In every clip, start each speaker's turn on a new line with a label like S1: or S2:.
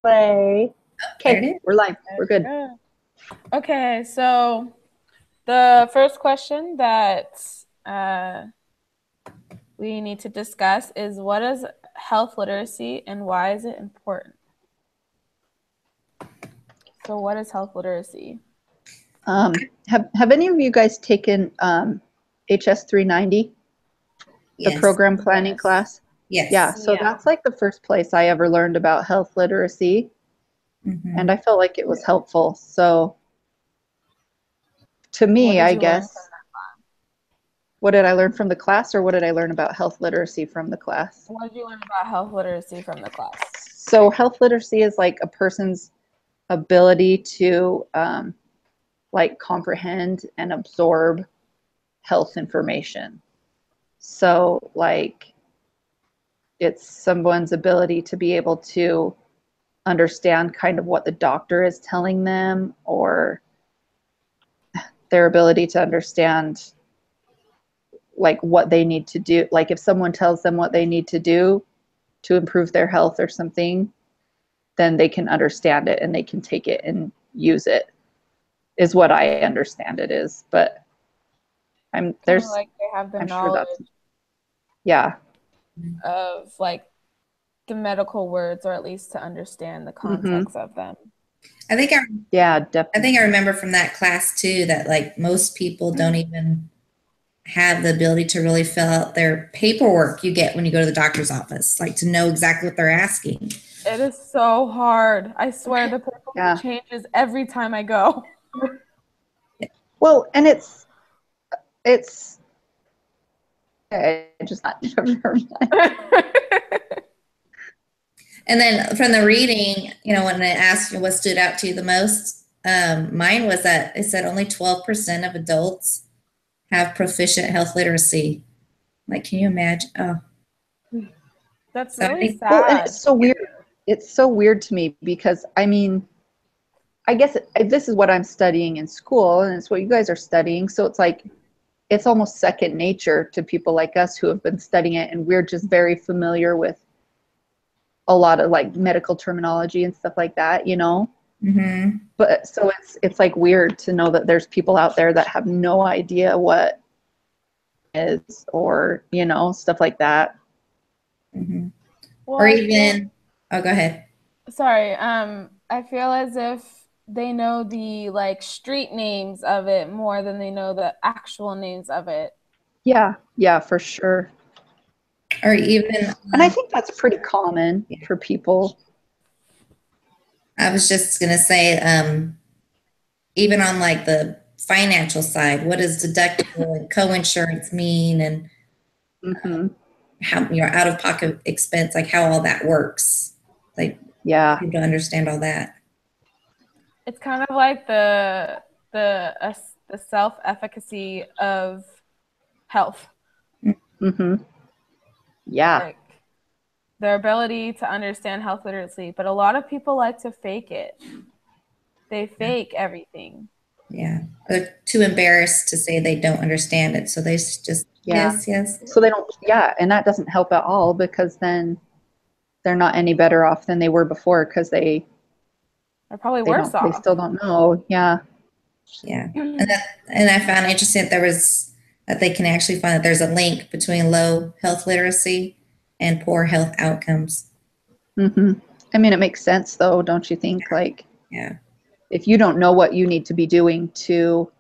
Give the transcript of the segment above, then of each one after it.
S1: Play.
S2: There it
S1: Okay,
S2: is.
S1: we're live. We're good.
S3: Okay, so the first question that we need to discuss is what is health literacy and why is it important? So, what is health literacy?
S1: Have any of you guys taken HS 390, the
S2: Yes.
S1: program planning
S3: Yes.
S1: class?
S2: Yes.
S1: Yeah, so
S3: Yeah.
S1: that's like the first place I ever learned about health literacy, and I felt like it was helpful. So to
S3: What
S1: me,
S3: did
S1: I
S3: you learn
S1: guess,
S3: from
S1: what did I learn from the class, or what did I learn about health literacy from the class?
S3: What did you learn about health literacy from the class?
S1: So health literacy is like a person's ability to like comprehend and absorb health information. So like it's someone's ability to be able to understand kind of what the doctor is telling them, or their ability to understand like what they need to do. Like if someone tells them what they need to do to improve their health or something, then they can understand it and they can take it and use it, is what I understand it is. But
S3: Kind of like they have the
S1: I'm sure
S3: knowledge
S1: that's, yeah.
S3: of like the medical words, or at least to understand the context of them.
S2: I think
S1: Yeah,
S2: I
S1: definitely.
S2: think I remember from that class too that like most people don't even have the ability to really fill out their paperwork you get when you go to the doctor's office, like to know exactly what they're asking.
S3: It is so hard. I swear the paperwork
S1: Yeah.
S3: changes every time I go.
S1: Well, and it's I just never mind.
S2: And then from the reading, when I asked you what stood out to you the most, mine was that it said only 12% of adults have proficient health literacy. Like, can you imagine? Oh,
S3: That's
S2: so I
S3: really
S2: think,
S1: Well, and
S3: sad.
S1: it's so weird. It's so weird to me because I mean, I guess this is what I'm studying in school, and it's what you guys are studying. So it's like it's almost second nature to people like us who have been studying it, and we're just very familiar with a lot of like medical terminology and stuff like that, you know. But so it's like weird to know that there's people out there that have no idea what is, or you know, stuff like that.
S3: Well,
S2: or even, oh, go ahead.
S3: Sorry, I feel as if they know the like street names of it more than they know the actual names of it.
S1: Yeah, for sure.
S2: Or even,
S1: And I think that's pretty common for people.
S2: I was just going to say, even on like the financial side, what does deductible and co-insurance mean, and how your out-of-pocket expense, like how all that works, like
S1: Yeah.
S2: people understand all that.
S3: It's kind of like the self-efficacy of health.
S1: Yeah.
S3: Like their ability to understand health literacy, but a lot of people like to fake it. They fake everything.
S2: Yeah, they're too embarrassed to say they don't understand it, so they just yes.
S1: So they don't, and that doesn't help at all, because then they're not any better off than they were before, because
S3: they're probably worse
S1: they
S3: off.
S1: still don't know. Yeah.
S2: And I found interesting that they can actually find that there's a link between low health literacy and poor health outcomes.
S1: I mean, it makes sense though, don't you think? Like,
S2: Yeah,
S1: if you don't know what you need to be doing to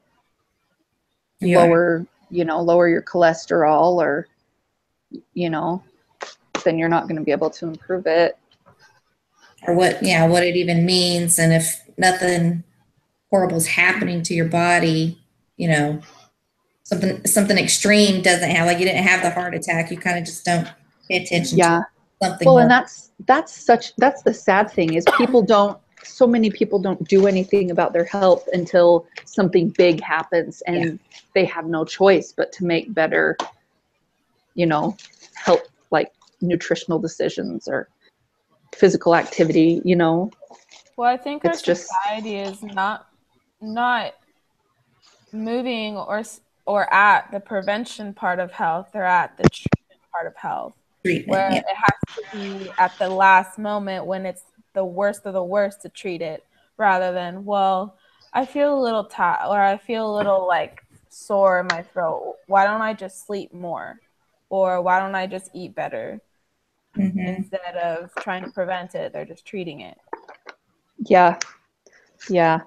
S1: lower your cholesterol, or you know, then you're not going to be able to improve it.
S2: or what it even means, and if nothing horrible is happening to your body, something extreme doesn't have, like you didn't have the heart attack, you kind of just don't pay attention to something
S1: Well, and
S2: horrible.
S1: that's the sad thing, is so many people don't do anything about their health until something big happens, and they have no choice but to make better, health, like nutritional decisions or physical activity,
S3: Well, I think our
S1: It's just,
S3: society is not moving or at the prevention part of health. They're at the treatment part of health,
S2: Treatment,
S3: where
S2: yeah.
S3: it has to be at the last moment when it's the worst of the worst to treat it, rather than, well, I feel a little tired, or I feel a little like sore in my throat. Why don't I just sleep more? Or why don't I just eat better? Instead of trying to prevent it, they're just treating it.
S1: Yeah. Yeah.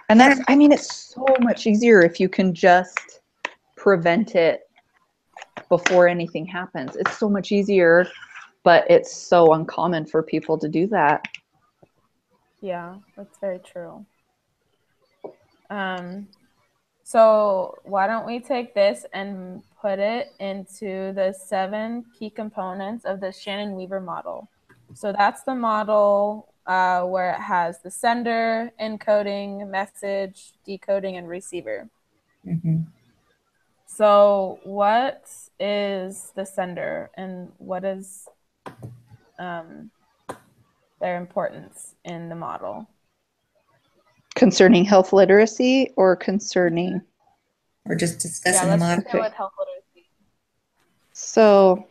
S1: And that's, I mean, it's so much easier if you can just prevent it before anything happens. It's so much easier, but it's so uncommon for people to do that.
S3: Yeah, that's very true. So why don't we take this and put it into the 7 key components of the Shannon-Weaver model. So that's the model where it has the sender, encoding, message, decoding, and receiver. So what is the sender, and what is their importance in the model?
S1: Concerning health literacy or concerning?
S2: Or just discussing the model?
S3: With health literacy.
S1: So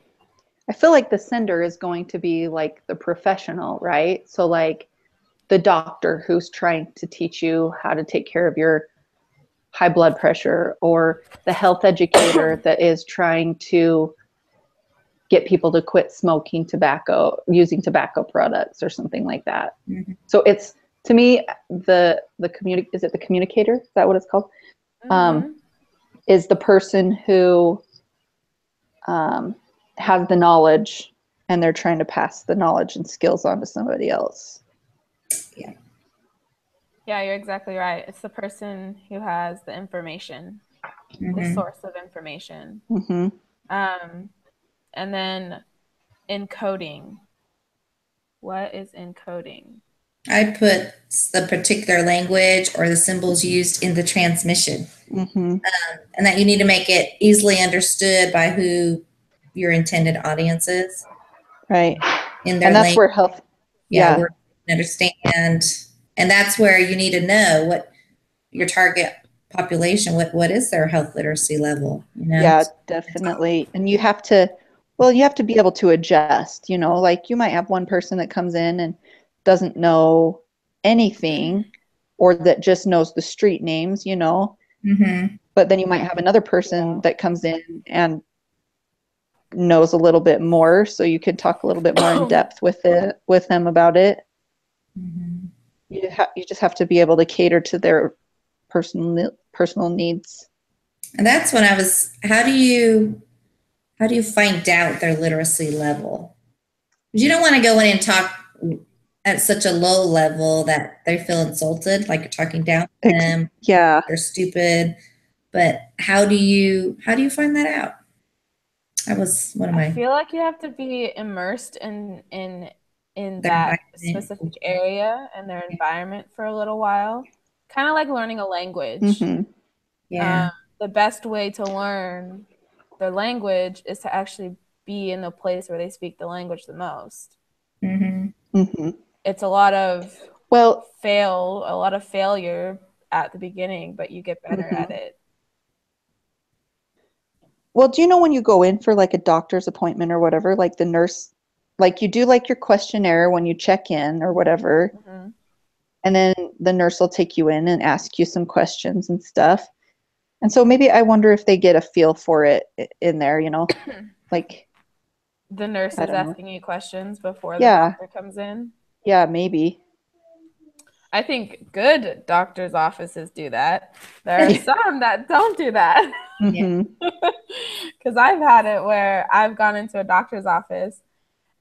S1: I feel like the sender is going to be like the professional, right? So like the doctor who's trying to teach you how to take care of your high blood pressure, or the health educator that is trying to get people to quit smoking tobacco, using tobacco products or something like that. So it's, to me, is it the communicator? Is that what it's called? Is the person who has the knowledge and they're trying to pass the knowledge and skills on to somebody else.
S3: Yeah, you're exactly right. It's the person who has the information, the source of information. And then encoding. What is encoding?
S2: I put the particular language or the symbols used in the transmission. And that you need to make it easily understood by who your intended audience is.
S1: Right.
S2: In their
S1: and that's
S2: language.
S1: where health,
S2: where you understand. And that's where you need to know what your target population, what is their health literacy level, you know?
S1: Yeah, definitely. And you have to, well, you have to be able to adjust, you know, like you might have one person that comes in and doesn't know anything, or that just knows the street names, you know. But then you might have another person that comes in and knows a little bit more, so you could talk a little bit more in depth with them about it. You just have to be able to cater to their personal needs.
S2: And that's when I was, how do you find out their literacy level? You don't want to go in and talk at such a low level that they feel insulted, like you're talking down to them.
S1: Yeah,
S2: they're stupid. But how do you find that out? That was one of my.
S3: I feel like you have to be immersed in that specific area and their environment for a little while. Kind of like learning a language.
S2: Yeah.
S3: The best way to learn their language is to actually be in the place where they speak the language the most. It's a lot of failure at the beginning, but you get better at it.
S1: Well, do you know when you go in for like a doctor's appointment or whatever, like the nurse, like you do like your questionnaire when you check in or whatever, and then the nurse will take you in and ask you some questions and stuff. And so maybe I wonder if they get a feel for it in there, you know, like
S3: the nurse is asking you questions before the doctor comes in.
S1: Yeah, maybe.
S3: I think good doctor's offices do that. There are some that don't do that. Because I've had it where I've gone into a doctor's office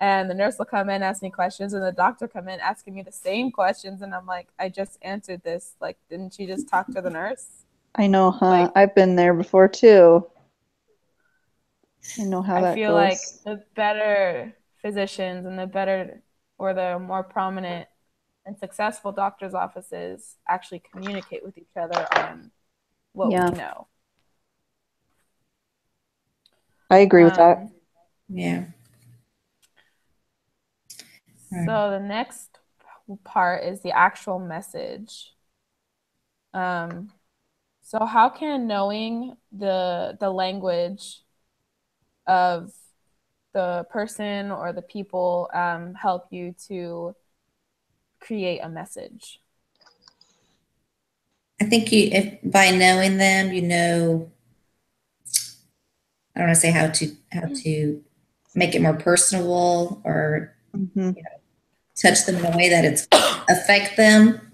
S3: and the nurse will come in, ask me questions, and the doctor come in asking me the same questions. And I'm like, I just answered this. Like, didn't you just talk to the nurse?
S1: I know, huh? Like, I've been there before too. I know how that goes.
S3: I feel like the better physicians and the more prominent and successful doctors' offices actually communicate with each other on what we know.
S1: I agree with that.
S2: Yeah.
S3: So the next part is the actual message. So how can knowing the language of the person or the people help you to create a message?
S2: I think if by knowing them, you know, I don't want to say how to make it more personable or
S1: Mhm.
S2: touch them in a way that it's affect them.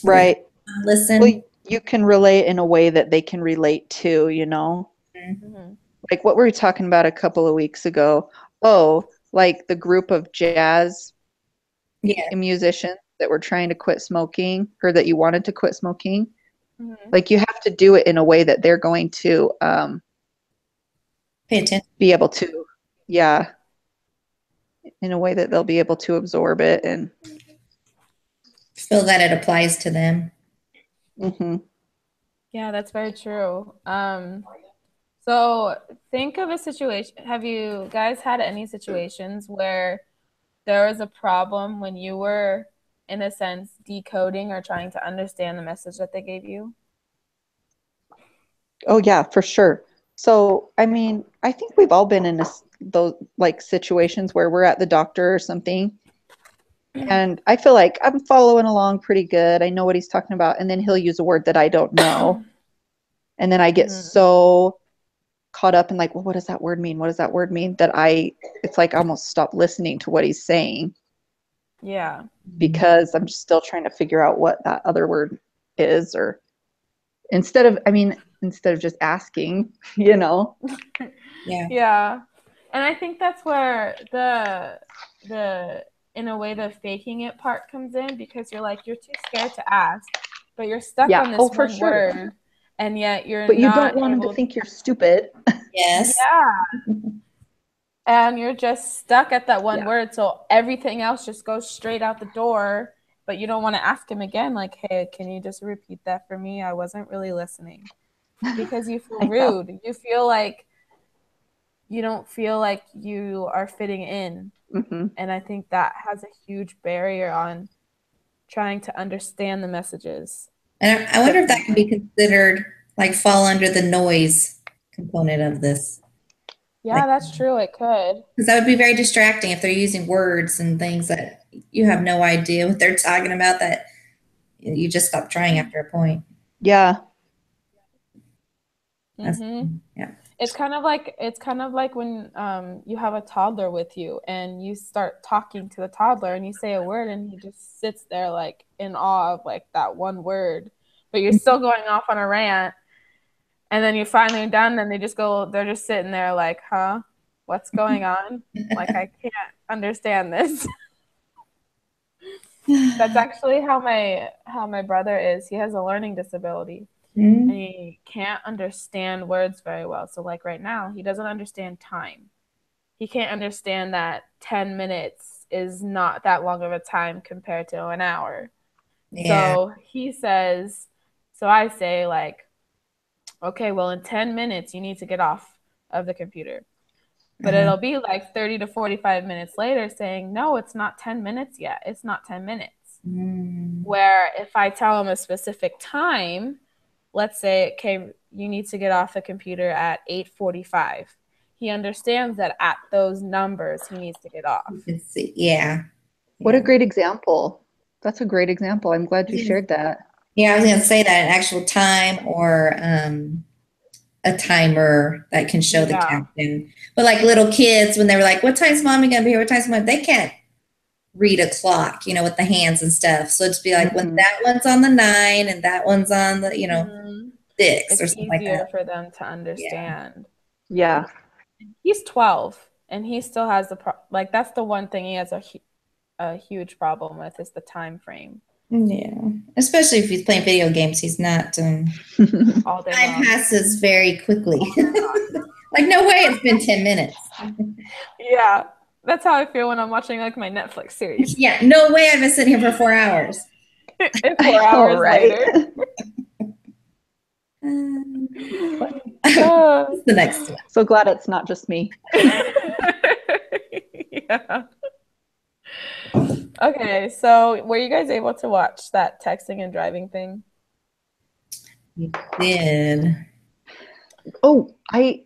S1: Right.
S2: Listen.
S1: Well, you can relate in a way that they can relate to, you know?
S3: Mm-hmm.
S1: Like what we were talking about a couple of weeks ago. Oh, like the group of jazz
S2: Yeah.
S1: musicians that were trying to quit smoking or that you wanted to quit smoking.
S3: Mm-hmm.
S1: Like you have to do it in a way that they're going to
S2: Pay attention.
S1: be able to, yeah, in a way that they'll be able to absorb it and
S2: Feel that it applies to them.
S1: mm-hmm.
S3: Yeah, that's very true. So think of a situation. Have you guys had any situations where there was a problem when you were, in a sense, decoding or trying to understand the message that they gave you?
S1: Oh yeah, for sure. So, I mean, I think we've all been in those like situations where we're at the doctor or something, and I feel like I'm following along pretty good. I know what he's talking about, and then he'll use a word that I don't know, and then I get
S3: Mhm.
S1: so caught up in like, well, what does that word mean? What does that word mean? That it's like I almost stop listening to what he's saying
S3: Yeah.
S1: because I'm just still trying to figure out what that other word is, or instead of just asking, you know.
S2: Yeah.
S3: Yeah. And I think that's where the in a way the faking it part comes in, because you're too scared to ask, but you're stuck
S1: Yeah.
S3: on this
S1: Oh, for
S3: one
S1: sure.
S3: word, and yet you're
S1: But you don't
S3: not
S1: want them to
S3: able.
S1: think you're stupid.
S2: Yes.
S3: Yeah. And you're just stuck at that one
S1: Yeah.
S3: word, so everything else just goes straight out the door, but you don't want to ask him again, like, hey, can you just repeat that for me? I wasn't really listening. Because you feel
S1: I know.
S3: rude. You feel like you don't feel like you are fitting in.
S1: Mm-hmm.
S3: And I think that has a huge barrier on trying to understand the messages.
S2: And I wonder if that can be
S1: Definitely.
S2: considered like fall under the noise component of this.
S3: Yeah,
S2: Like,
S3: that's true. It could.
S2: because that would be very distracting if they're using words and things that you have no idea what they're talking about, that you just stop trying after a point.
S1: Yeah.
S2: That's,
S3: Mm-hmm.
S2: yeah.
S3: It's kind of like when you have a toddler with you and you start talking to the toddler and you say a word and he just sits there like in awe of like that one word, but you're still going off on a rant, and then you're finally done and they're just sitting there like, huh, what's going on? Like, I can't understand this. That's actually how my brother is. He has a learning disability and
S2: Mhm.
S3: he can't understand words very well. So like right now, he doesn't understand time. He can't understand that 10 minutes is not that long of a time compared to an hour.
S2: Yeah.
S3: So he says, so I say like, okay, well in 10 minutes you need to get off of the computer. But
S2: Uh-huh.
S3: it'll be like 30 to 45 minutes later saying, no, it's not 10 minutes yet. It's not 10 minutes.
S2: Mm.
S3: Where if I tell him a specific time, let's say, okay, you need to get off the computer at 8:45. He understands that at those numbers he needs to get off.
S2: You can see. Yeah.
S1: What a
S2: Yeah.
S1: great example. That's a great example. I'm glad you shared that.
S2: Yeah, I was going to say that an actual time or a timer that can show the
S3: Yeah.
S2: countdown. But like little kids, when they were like, "What time's mommy gonna be here? What time's mom?" They can't read a clock, with the hands and stuff. So it'd be like when
S1: Mm-hmm.
S2: that one's on the 9 and that one's on the
S3: Mm-hmm.
S2: 6
S3: It's
S2: or something like
S3: easier
S2: that.
S3: for them to
S2: Yeah.
S3: understand.
S1: Yeah.
S3: He's 12 and he still has like that's the one thing he has a huge problem with is the time frame.
S2: Yeah. Especially if he's playing video games, he's not.
S3: All day
S2: Time
S3: long.
S2: passes very quickly. Like, no way it's been 10 minutes.
S3: Yeah. That's how I feel when I'm watching like my Netflix series.
S2: Yeah, no way I've been sitting here for 4 hours.
S3: It's
S1: I
S3: 4
S1: know,
S3: hours
S1: right?
S3: later.
S2: The next one.
S1: So glad it's not just me.
S3: Yeah. Okay, so were you guys able to watch that texting and driving thing?
S2: You did.
S1: Oh, I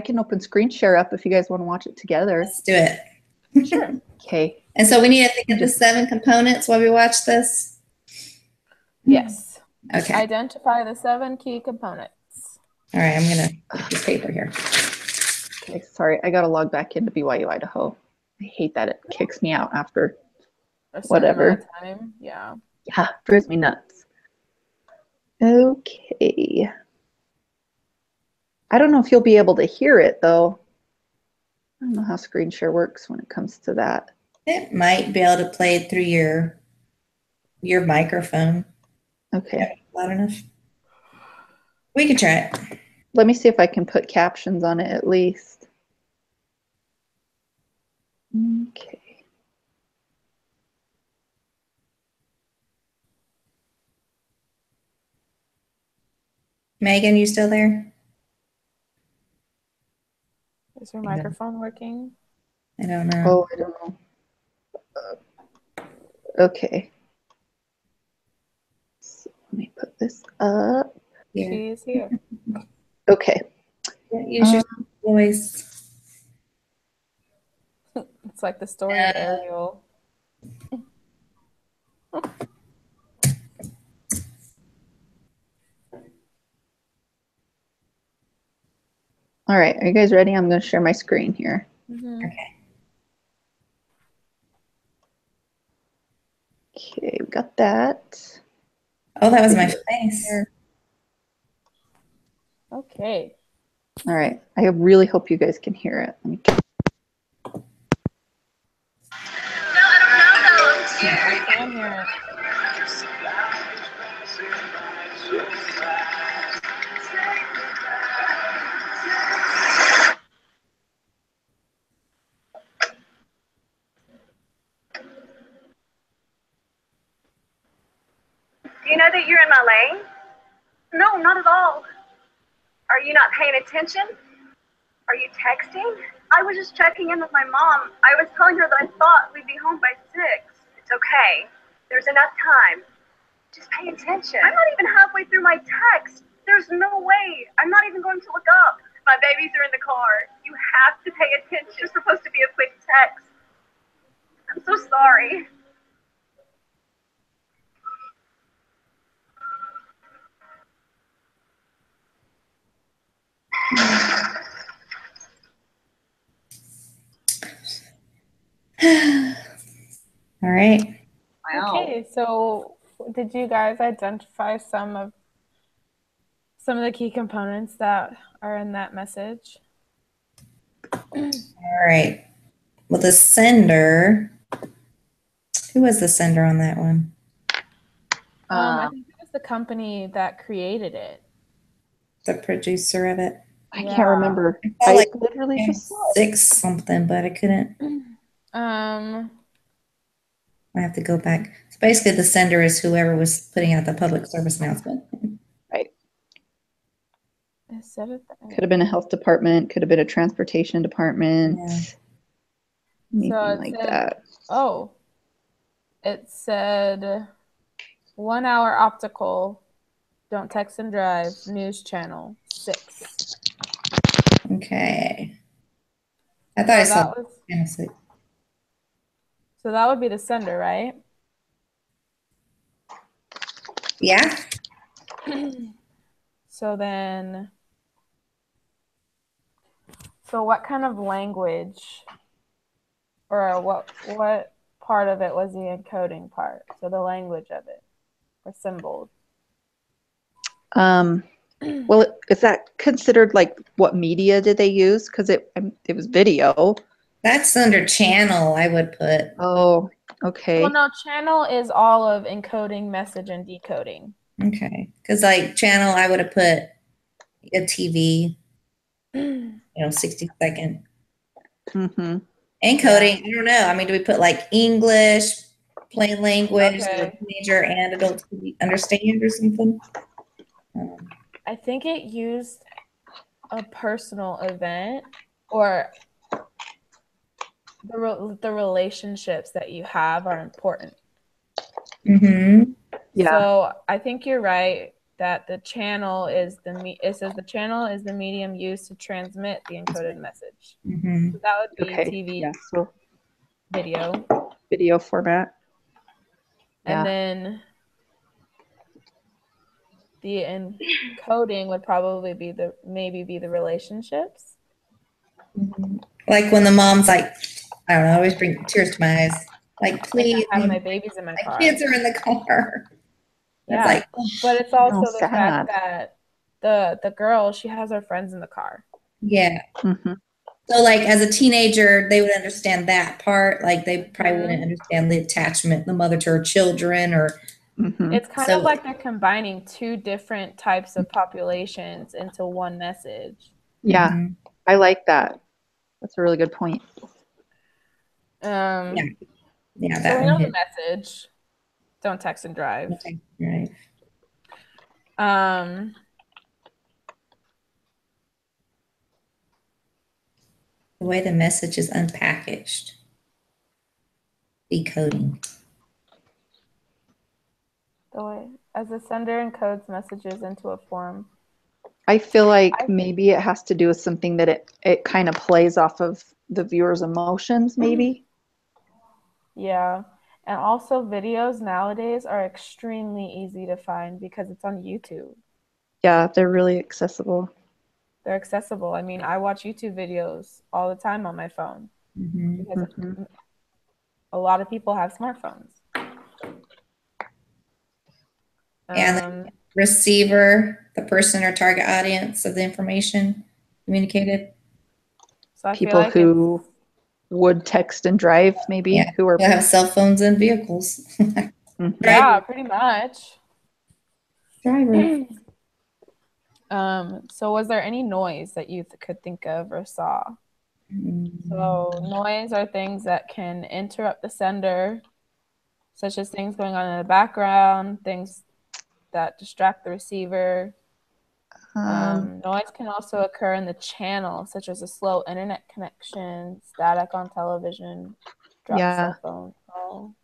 S1: can open screen share up if you guys want to watch it together.
S2: Let's do it.
S3: Sure.
S1: Okay.
S2: And so we need to think of the 7 components while we watch this.
S3: Yes.
S2: Okay.
S3: Identify the 7 key components.
S2: All right. I'm gonna get this paper here.
S1: Okay, sorry, I gotta log back into BYU Idaho. I hate that it kicks me out after
S3: A certain
S1: whatever.
S3: amount of time. Yeah.
S1: Yeah, drives me nuts. Okay. I don't know if you'll be able to hear it though. I don't know how screen share works when it comes to that.
S2: It might be able to play it through your microphone.
S1: Okay.
S2: Loud enough. We can try it.
S1: Let me see if I can put captions on it at least. Okay.
S2: Megan, you still there?
S3: Is your microphone working?
S2: I don't know.
S1: Oh, I don't know. Okay. So let me put this up.
S2: Here.
S3: She is here.
S1: Okay.
S2: Use your voice.
S3: It's like the story of Ariel.
S1: All right, are you guys ready? I'm going to share my screen here.
S3: Mm-hmm.
S1: Okay, we got that.
S2: Oh, that was my face.
S3: Okay.
S1: All right, I really hope you guys can hear it. Let me
S3: I can hear it.
S4: Do you know that you're in my lane? No, not at all. Are you not paying attention? Are you texting? I was just checking in with my mom. I was telling her that I thought we'd be home by 6. It's okay. There's enough time. Just pay attention. I'm not even halfway through my text. There's no way. I'm not even going to look up. My babies are in the car. You have to pay attention. It's supposed to be a quick text. I'm so sorry.
S2: All right.
S4: Wow.
S3: Okay, so did you guys identify some of the key components that are in that message?
S2: All right. Well, the sender, who was the sender on that one?
S3: I think it was the company that created it.
S2: The producer of it.
S1: I can't remember.
S2: I
S1: I
S2: like
S1: literally just saw it.
S2: 6 something, but I couldn't. I have to go back. So basically, the sender is whoever was putting out the public service announcement.
S1: Right.
S3: It said it there.
S1: Could have been a health department, could have been a transportation department,
S2: Yeah.
S1: anything
S3: So it
S1: like
S3: said,
S1: that.
S3: oh, it said 1 hour optical, don't text and drive, news channel 6.
S2: Okay. I thought I
S3: So
S2: saw
S3: that was,
S2: channel 6.
S3: so that would be the sender, right?
S2: Yeah.
S3: So then, so what kind of language or what part of it was the encoding part? So the language of it or symbols.
S1: Well, is that considered like what media did they use? Because it was video.
S2: That's under channel, I would put.
S1: Oh, okay.
S3: Well, no, channel is all of encoding, message, and decoding.
S2: Okay. Because like channel, I would have put a TV, 60-second.
S1: Mm-hmm.
S2: Encoding, I don't know. I mean, do we put like English, plain language,
S3: Okay.
S2: teenager and adult to understand or something?
S3: I think it used a personal event or the relationships that you have are important.
S2: Mm-hmm.
S1: Yeah.
S3: So I think you're right. that the channel is it says the channel is the medium used to transmit the encoded message.
S2: Mhm.
S3: So that would be
S1: Okay.
S3: TV,
S1: Yeah. So
S3: video,
S1: video format.
S3: and
S1: Yeah.
S3: then the encoding would probably be the relationships.
S2: Like when the mom's like, I don't know, I always bring tears to my eyes. Like, please,
S3: I have my babies in my car.
S2: kids are in the car.
S3: Yeah,
S2: It's like,
S3: but it's also
S1: Oh,
S3: the
S1: sad.
S3: fact that the girl, she has her friends in the car.
S2: yeah.
S1: Mm-hmm.
S2: So, like, as a teenager, they would understand that part. Like, they probably
S3: Mhm.
S2: wouldn't understand the attachment, the mother to her children, or
S1: Mm-hmm.
S3: It's kind
S2: So-
S3: of like they're combining two different types of populations into one message.
S1: Yeah.
S2: Mhm.
S1: I like that. That's a really good point.
S2: Yeah,
S3: So
S2: that
S3: we know
S2: one
S3: the
S2: hit.
S3: message. Don't text and drive.
S2: Okay, right. The way the message is unpackaged, decoding.
S3: The way as the sender encodes messages into a form.
S1: I feel like maybe it has to do with something that it kind of plays off of the viewer's emotions, maybe.
S3: Yeah. And also videos nowadays are extremely easy to find because it's on YouTube.
S1: Yeah, they're really accessible.
S3: They're accessible. I mean, I watch YouTube videos all the time on my phone
S2: Mhm.
S3: because
S1: Mhm.
S3: a lot of people have smartphones.
S2: And the receiver, the person or target audience of the information communicated.
S3: So I feel
S1: People
S3: like
S1: who would text and drive, maybe,
S2: Yeah,
S1: who are
S2: they'll have cell phones and vehicles.
S1: Mhm.
S3: yeah, pretty much.
S2: Driver.
S3: So was there any noise that you could think of or saw? So noise are things that can interrupt the sender, such as things going on in the background, things that distract the receiver. Noise can also occur in the channel, such as a slow internet connection, static on television, dropped
S1: Yeah.
S3: cell phone call.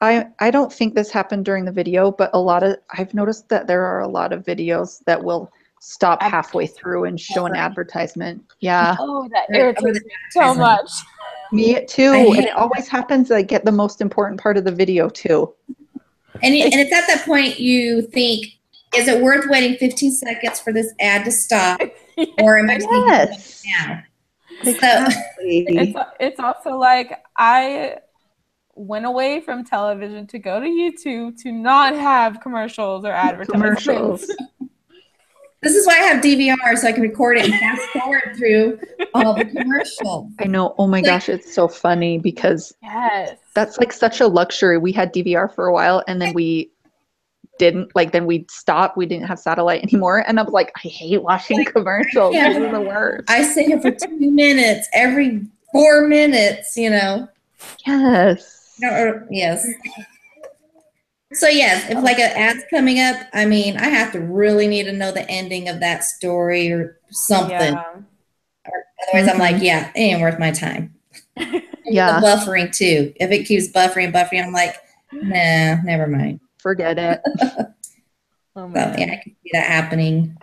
S1: I don't think this happened during the video, but I've noticed that there are a lot of videos that will stop halfway through and show an advertisement. Yeah.
S3: Oh, that
S2: Right, over
S3: irritates
S2: the
S3: me so much.
S1: Me too.
S2: I
S1: And
S2: hate
S1: it always happens that I get the most important part of the video too.
S2: And it's at that point you think, is it worth waiting 15 seconds for this ad to stop? Or am I taking
S1: Yes.
S2: it now?
S1: Exactly.
S3: It's also like I went away from television to go to YouTube to not have commercials or advertisements.
S1: Commercials.
S2: This is why I have DVR, so I can record it and fast forward through all the commercials.
S1: I know. Oh my gosh, it's so funny because
S3: Yes.
S1: that's like such a luxury. We had DVR for a while and then we didn't, like, then we stopped. We didn't have satellite anymore. And I was like, I hate watching commercials.
S2: Yeah.
S1: This is the worst.
S2: I sit here for 2 minutes every 4 minutes, you know.
S1: Yes.
S2: Yes. So yes, if like an ad's coming up, I mean, I have to really need to know the ending of that story or something.
S3: Yeah.
S2: Otherwise, I'm like, yeah, it ain't worth my time.
S1: Yeah.
S2: The buffering too. If it keeps buffering, I'm like, nah, never mind.
S1: Forget it.
S3: Oh,
S2: So
S3: man.
S2: yeah, I can see that happening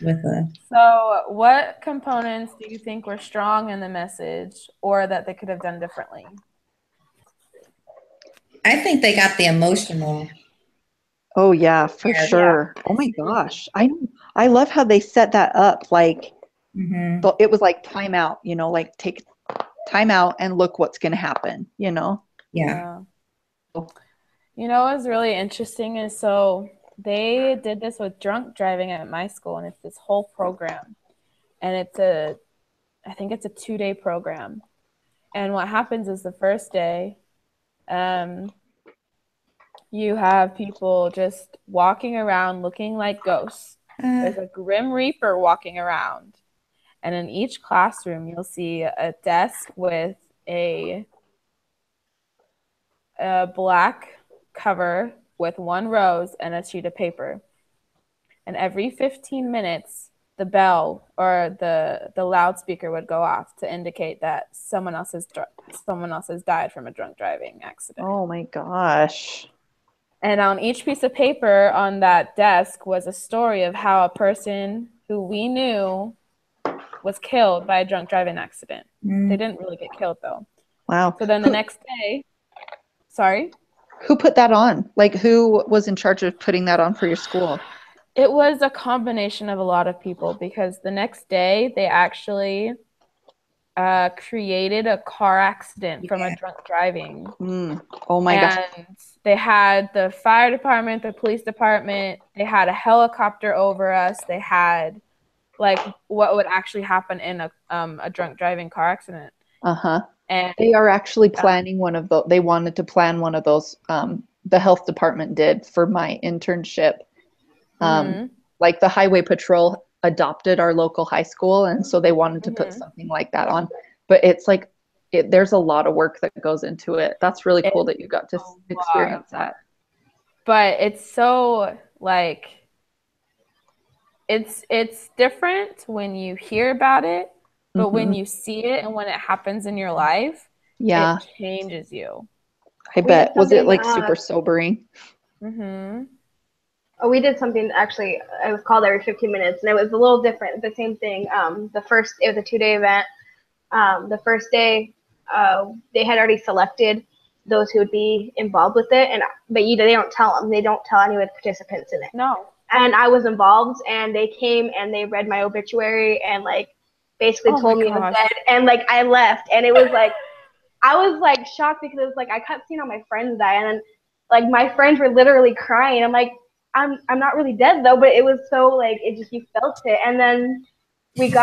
S2: with a.
S3: So, what components do you think were strong in the message or that they could have done differently?
S2: I think they got the emotional.
S1: Oh yeah, for
S2: Yeah.
S1: sure. Oh my gosh. I love how they set that up. Like,
S2: Mm-hmm.
S1: but it was like time out, you know, like take time out and look what's going to happen, you know?
S2: Yeah.
S3: You know what's really interesting is so they did this with drunk driving at my school, and it's this whole program. And I think it's a 2-day program. And what happens is the first day, you have people just walking around looking like ghosts. There's a Grim Reaper walking around. And in each classroom, you'll see a desk with a black cover with one rose and a sheet of paper. And every 15 minutes, the bell or the loudspeaker would go off to indicate that someone else has died from a drunk driving accident.
S1: Oh my gosh.
S3: And on each piece of paper on that desk was a story of how a person who we knew was killed by a drunk driving accident. They didn't really get killed though.
S1: Wow.
S3: So then the next day, sorry?
S1: Who put that on? Like, who was in charge of putting that on for your school?
S3: It was a combination of a lot of people, because the next day they actually created a car accident from a drunk driving.
S1: Oh my gosh.
S3: And they had the fire department, the police department, they had a helicopter over us, they had like what would actually happen in a drunk driving car accident. And
S1: they are actually planning one of those. They wanted to plan one of those. The health department did for my internship. Like the highway patrol adopted our local high school, and so they wanted to put something like that on. But it's like there's a lot of work that goes into it. That's really cool that you got to experience that.
S3: But it's so like it's different when you hear about it, but when you see it and when it happens in your life, it changes you.
S1: I bet. Was it like super sobering?
S5: Oh, we did something actually. It was called Every 15 Minutes, and it was a little different. The same thing. It was a 2-day event. The first day, they had already selected those who would be involved with it, but they don't tell them. They don't tell any of the participants in it.
S3: No.
S5: And I was involved, and they came and they read my obituary and like basically told me I was dead, and like I left, and it was like I was like shocked because it was like I kept seeing all my friends die, and then like my friends were literally crying. I'm like, I'm not really dead though, but it was so like it just, you felt it. And then we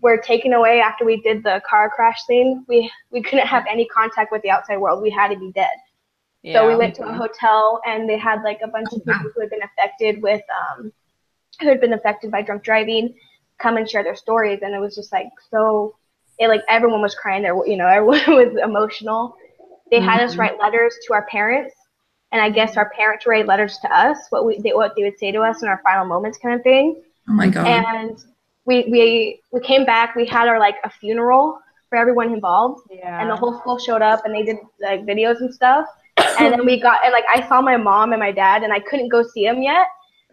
S5: were taken away after we did the car crash scene. We couldn't have any contact with the outside world. We had to be dead. Yeah. So we went to a hotel, and they had like a bunch of people who had been affected by drunk driving come and share their stories, and it was just like everyone was crying there, everyone was emotional. They had us write letters to our parents, and I guess our parents write letters to us, what they would say to us in our final moments kind of thing.
S2: Oh my God.
S5: And we came back, we had our like a funeral for everyone involved, and the whole school showed up, and they did like videos and stuff. And then I saw my mom and my dad, and I couldn't go see them yet,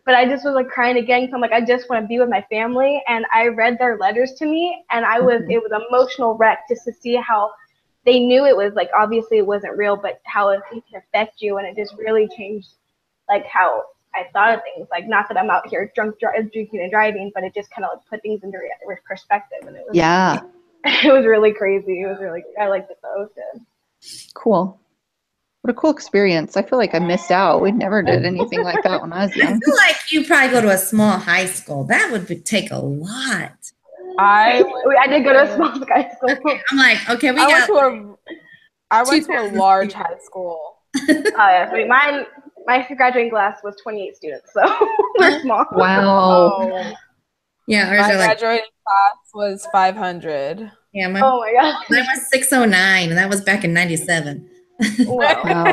S5: but I just was like crying again, because I'm like, I just want to be with my family. And I read their letters to me, and it was an emotional wreck just to see how they knew it was like, obviously it wasn't real, but how it can affect you. And it just really changed like how I thought of things. Like, not that I'm out here drinking and driving, but it just kind of like put things into perspective. And it was it was really crazy. It was really, I liked it though. It was good.
S1: Cool. What a cool experience. I feel like I missed out. We never did anything like that when I was young.
S2: I feel like you probably go to a small high school. That would take a lot.
S5: I did go to a small high school.
S2: Okay, I'm like, okay,
S3: I went to a large high school.
S5: My graduating class was 28 students, so we're small.
S1: Wow.
S2: Yeah,
S3: my graduating class was 500.
S2: Yeah,
S5: oh my God.
S2: Mine was 609, and that was back in 97.
S1: Wow.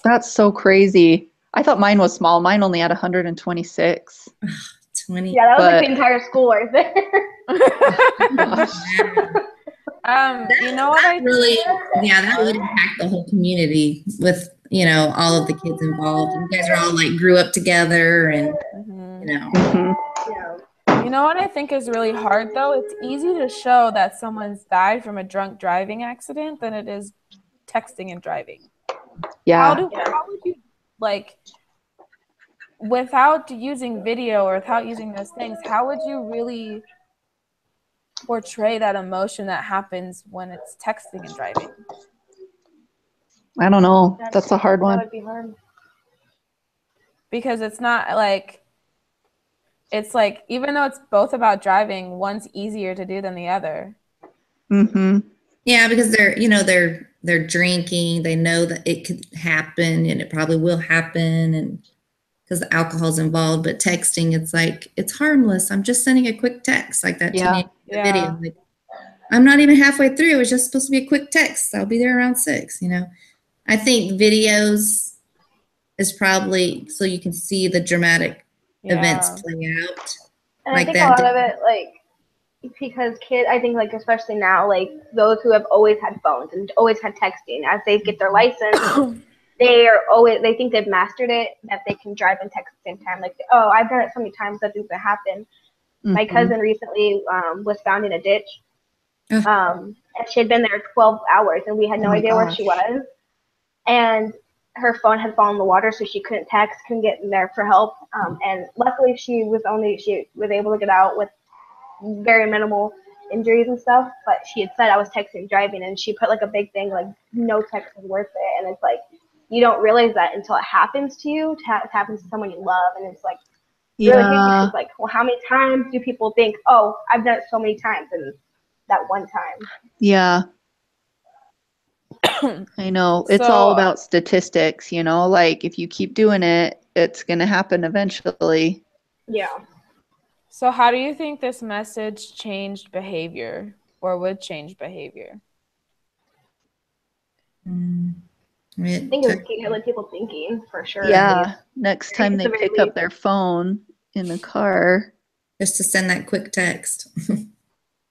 S1: That's so crazy. I thought mine was small. Mine only had 126.
S2: 20.
S5: Yeah, that was like the entire school right there.
S3: You know what I
S2: really, that would impact the whole community with, all of the kids involved. You guys are all like grew up together, and
S3: You know what I think is really hard though? It's easy to show that someone's died from a drunk driving accident than it is texting and driving.
S1: Yeah.
S3: How would you, like, without using video or without using those things, how would you really portray that emotion that happens when it's texting and driving?
S1: I don't know. That's a hard one.
S5: That would be hard.
S3: Because it's not like, it's like, even though it's both about driving, one's easier to do than the other.
S2: Yeah, because they're drinking. They know that it could happen, and it probably will happen, and because the alcohol's involved. But texting, it's like, it's harmless. I'm just sending a quick text like that to me in the video. Like, I'm not even halfway through. It was just supposed to be a quick text. I'll be there around 6. I think videos is probably so you can see the dramatic events play out.
S5: And like I think a lot of it, like, because kids, I think, like, especially now, like, those who have always had phones and always had texting, as they get their license, they think they've mastered it, that they can drive and text at the same time. Like, oh, I've done it so many times that things that happen. My cousin recently was found in a ditch. And she had been there 12 hours, and we had no idea where she was. And her phone had fallen in the water, so she couldn't text, couldn't get in there for help. And luckily, she was able to get out with very minimal injuries and stuff. But she had said I was texting and driving, and she put like a big thing like no text is worth it. And it's like you don't realize that until it happens to you. It happens to someone you love, and it's like really big because like, well, how many times do people think, oh, I've done it so many times, and that one time?
S1: Yeah. I know. It's all about statistics, you know, like if you keep doing it, it's going to happen eventually.
S5: Yeah.
S3: So how do you think this message changed behavior or would change behavior?
S5: I think it would get people thinking for sure.
S1: Yeah. Next time they pick up their phone in the car.
S2: Just to send that quick text.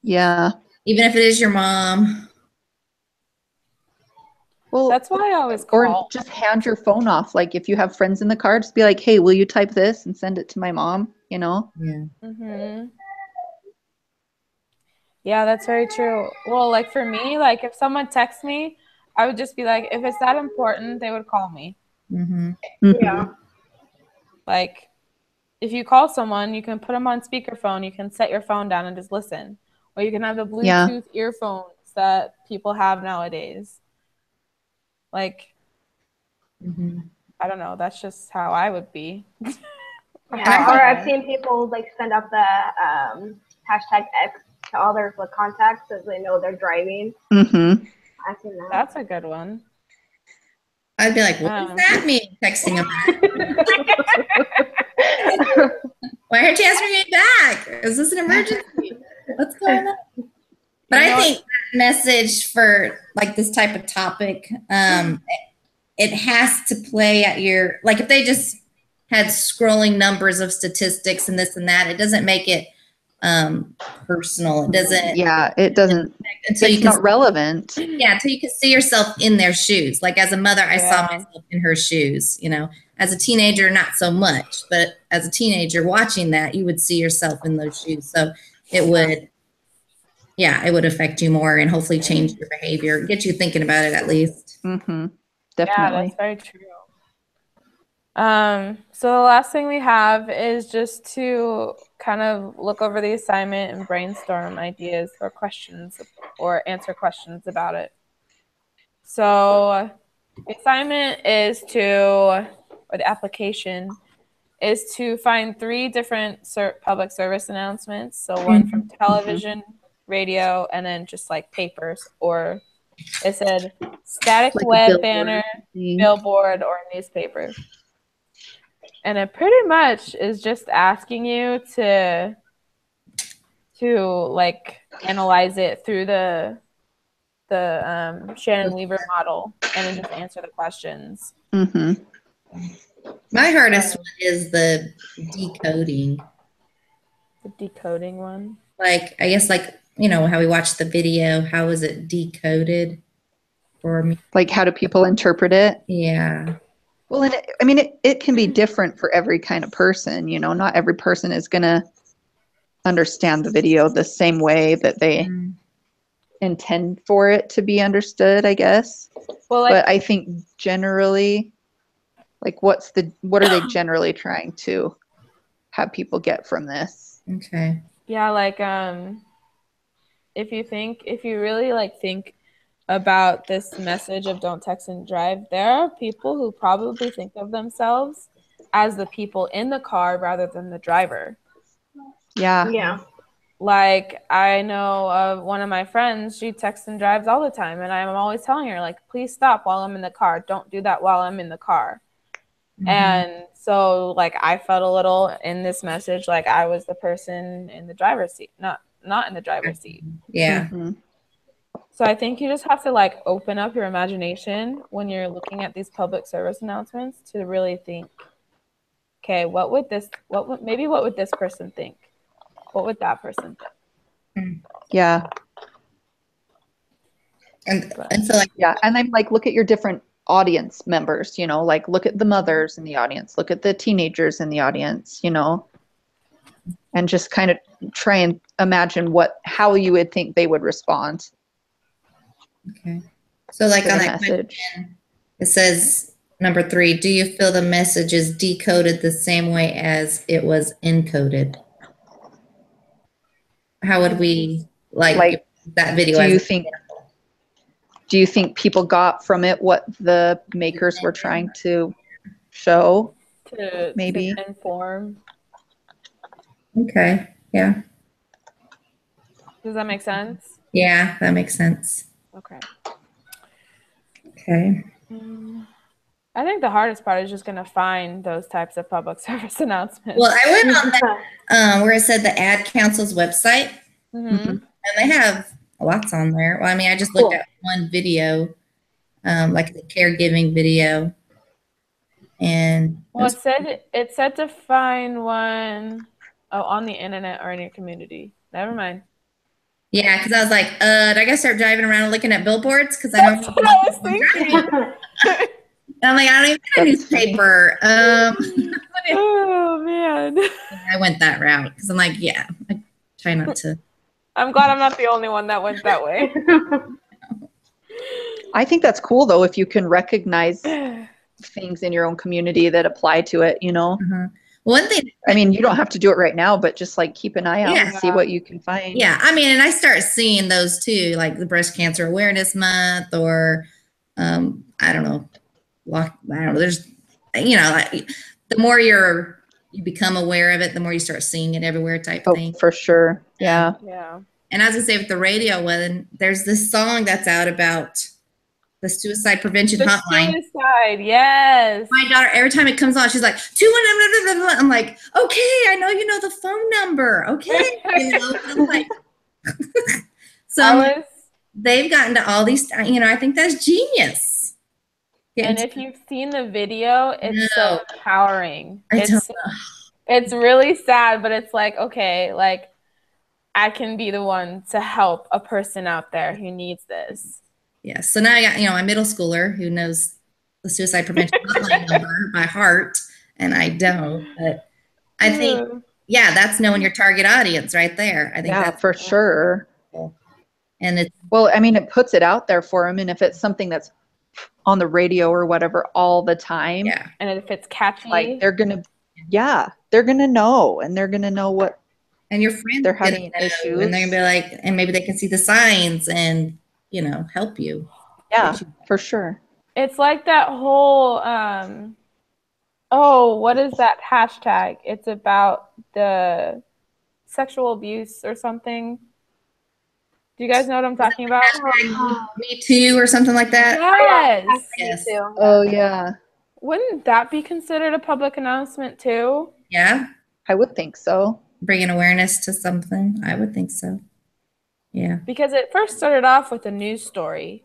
S1: Yeah.
S2: Even if it is your mom.
S1: Well,
S3: that's why I always call.
S1: Or just hand your phone off. Like if you have friends in the car, just be like, hey, will you type this and send it to my mom? You know?
S2: Yeah.
S3: Yeah, that's very true. Well, like for me, like if someone texts me, I would just be like, if it's that important, they would call me.
S5: Yeah.
S3: Like if you call someone, you can put them on speakerphone. You can set your phone down and just listen. Or you can have the Bluetooth earphones that people have nowadays. Like, I don't know. That's just how I would be.
S5: Or I've seen people like send up the hashtag X to all their contacts so they know they're driving. I've seen that.
S3: That's a good one.
S2: I'd be like, what does that mean? Texting them. Why aren't you answering me back? Is this an emergency? What's going on? But I think that message for like this type of topic, it has to play at your, like if they just had scrolling numbers of statistics and this and that, it doesn't make it personal. It doesn't.
S1: Yeah, it doesn't.
S2: Until
S1: it's not relevant.
S2: Yeah, until you can see yourself in their shoes. Like as a mother, I saw myself in her shoes, you know. As a teenager, not so much. But as a teenager watching that, you would see yourself in those shoes. So it would, it would affect you more and hopefully change your behavior, get you thinking about it at least.
S1: Definitely.
S3: Yeah, that's very true. So the last thing we have is just to kind of look over the assignment and brainstorm ideas or questions or answer questions about it. So the assignment is or the application is to find 3 different public service announcements. So one from television, radio, and then just like papers, or it said static like web banner, billboard, or newspaper. And it pretty much is just asking you to like analyze it through the Shannon Weaver model and then just answer the questions.
S2: My hardest one is the decoding.
S3: The decoding one?
S2: Like, I guess like, you know, how we watched the video, how is it decoded for me?
S1: Like how do people interpret it?
S2: Yeah.
S1: Well, and it can be different for every kind of person, you know, not every person is going to understand the video the same way that they intend for it to be understood, I guess. Well, but I think generally, like what are they generally trying to have people get from this?
S2: Okay.
S3: Yeah, like if you really like think about this message of don't text and drive, there are people who probably think of themselves as the people in the car rather than the driver.
S1: Yeah.
S3: Like I know of one of my friends, she texts and drives all the time, and I'm always telling her like, please stop while I'm in the car. Don't do that while I'm in the car. And so like I felt a little in this message like I was the person in the driver's seat, not in the driver's seat.
S2: Yeah.
S3: So I think you just have to like open up your imagination when you're looking at these public service announcements to really think, okay, what would this person think? What would that person think?
S1: Yeah.
S2: And so like,
S1: yeah. And then like, look at your different audience members, you know, like look at the mothers in the audience, look at the teenagers in the audience, you know, and just kind of try and imagine how you would think they would respond.
S2: Okay. So like
S1: to
S2: on
S1: the
S2: that
S1: message.
S2: question, it says number 3, do you feel the message is decoded the same way as it was encoded? How would we like that video?
S1: Do you think people got from it what the makers were trying to show? Maybe
S3: to inform.
S2: Okay. Yeah.
S3: Does that make sense?
S2: Yeah, that makes sense.
S3: Okay.
S2: Okay.
S3: I think the hardest part is just going to find those types of public service announcements.
S2: Well, I went on that where it said the Ad Council's website, and they have lots on there. Well, I mean, I just looked at one video, like the caregiving video, and
S3: well, it said to find one on the internet or in your community. Never mind.
S2: Yeah, because I was like, did I gotta start driving around and looking at billboards? Because I don't.
S3: That's what I was thinking.
S2: I'm like, I don't even have a newspaper.
S3: Oh man.
S2: I went that route because I'm like, yeah, I try not to.
S3: I'm glad I'm not the only one that went that way.
S1: I think that's cool though if you can recognize things in your own community that apply to it, you know.
S2: One thing,
S1: I mean, you don't have to do it right now, but just like keep an eye out and see what you can find.
S2: Yeah, I mean, and I start seeing those too, like the Breast Cancer Awareness Month, or I don't know. There's, you know, like, the more you become aware of it, the more you start seeing it everywhere type thing.
S1: For sure. Yeah.
S3: Yeah.
S2: And I was gonna say with the radio one, there's this song that's out about the suicide prevention hotline.
S3: Suicide, yes.
S2: My daughter, every time it comes on, she's like, 211. I'm like, okay, I know you know the phone number. Okay. You know, I'm like, so they've gotten to all these, you know, I think that's genius.
S3: And if you've seen the video, it's so empowering. It's really sad, but it's like, okay, like I can be the one to help a person out there who needs this.
S2: Yeah. So now I got, you know, my middle schooler who knows the suicide prevention hotline number by heart, and I don't. But I think, yeah, that's knowing your target audience right there. I think that's
S1: for sure.
S2: And it's,
S1: well, I mean, it puts it out there for them, and if it's something that's on the radio or whatever all the time,
S3: and if it's catchy,
S1: like they're gonna know, and they're gonna know what.
S2: And your friends
S1: they're having issues,
S2: and they're gonna be like, and maybe they can see the signs and, you know, help you.
S1: Yeah, for sure.
S3: It's like that whole what is that hashtag? It's about the sexual abuse or something. Do you guys know what I'm talking about?
S2: Me Too or something like that?
S3: Yes.
S2: Yes.
S1: Oh yeah.
S3: Wouldn't that be considered a public announcement too?
S2: Yeah.
S1: I would think so.
S2: Bringing awareness to something. I would think so. Yeah.
S3: Because it first started off with a news story.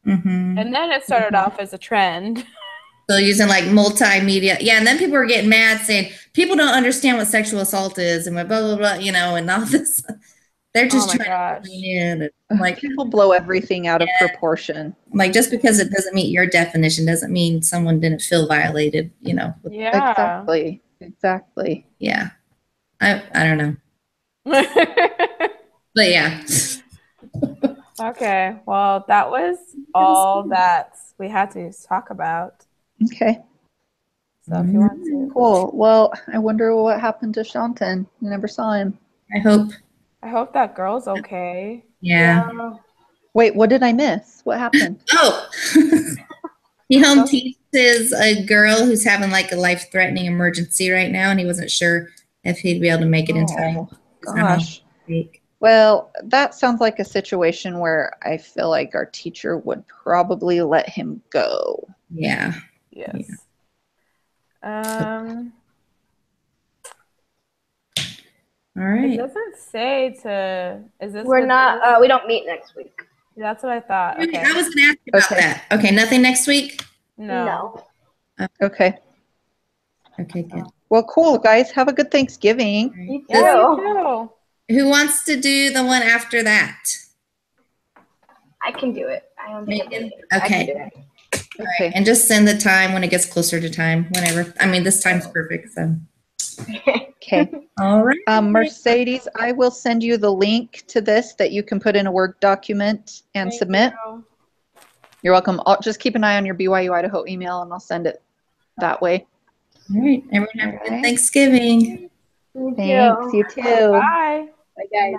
S3: And then it started off as a trend.
S2: So using like multimedia. Yeah, and then people were getting mad saying people don't understand what sexual assault is and blah, blah, blah, you know, and all this. They're just trying to in. Like,
S1: people blow everything out of proportion.
S2: Like, just because it doesn't meet your definition doesn't mean someone didn't feel violated, you know.
S3: Yeah.
S1: Exactly.
S2: Yeah. I don't know. But yeah.
S3: Okay. Well, that was all that we had to talk about.
S1: Okay.
S3: So if you want to.
S1: Cool. Well, I wonder what happened to Shantan. I never saw him.
S2: I hope
S3: that girl's okay.
S2: Yeah.
S1: Wait, what did I miss? What happened?
S2: Oh, he home teaches a girl who's having like a life-threatening emergency right now, and he wasn't sure if he'd be able to make it in time.
S1: Gosh. Well, that sounds like a situation where I feel like our teacher would probably let him go.
S2: Yeah.
S3: Yes.
S2: Yeah. All right.
S3: It doesn't say to. Is this?
S5: We're not. We don't meet next week.
S3: That's what I thought. Okay.
S2: I was going to ask you about that. Okay, nothing next week.
S3: No.
S1: Okay.
S2: Okay, good.
S1: Well, cool, guys. Have a good Thanksgiving.
S5: You too.
S3: Yeah, you too.
S2: Who wants to do the one after that?
S5: I can do it. I don't think
S2: Megan? Okay.
S1: Okay.
S2: And just send the time when it gets closer to time, whenever. I mean, this time's perfect, so.
S1: Okay.
S2: All right.
S1: Mercedes, I will send you the link to this that you can put in a Word document and
S3: Thank
S1: submit.
S3: you.
S1: You're welcome. I'll just keep an eye on your BYU Idaho email and I'll send it that way.
S2: All right. Everyone have a
S1: All
S2: good
S1: right.
S2: Thanksgiving.
S5: Thank
S1: Thanks. You too.
S3: Bye.
S5: Bye, guys.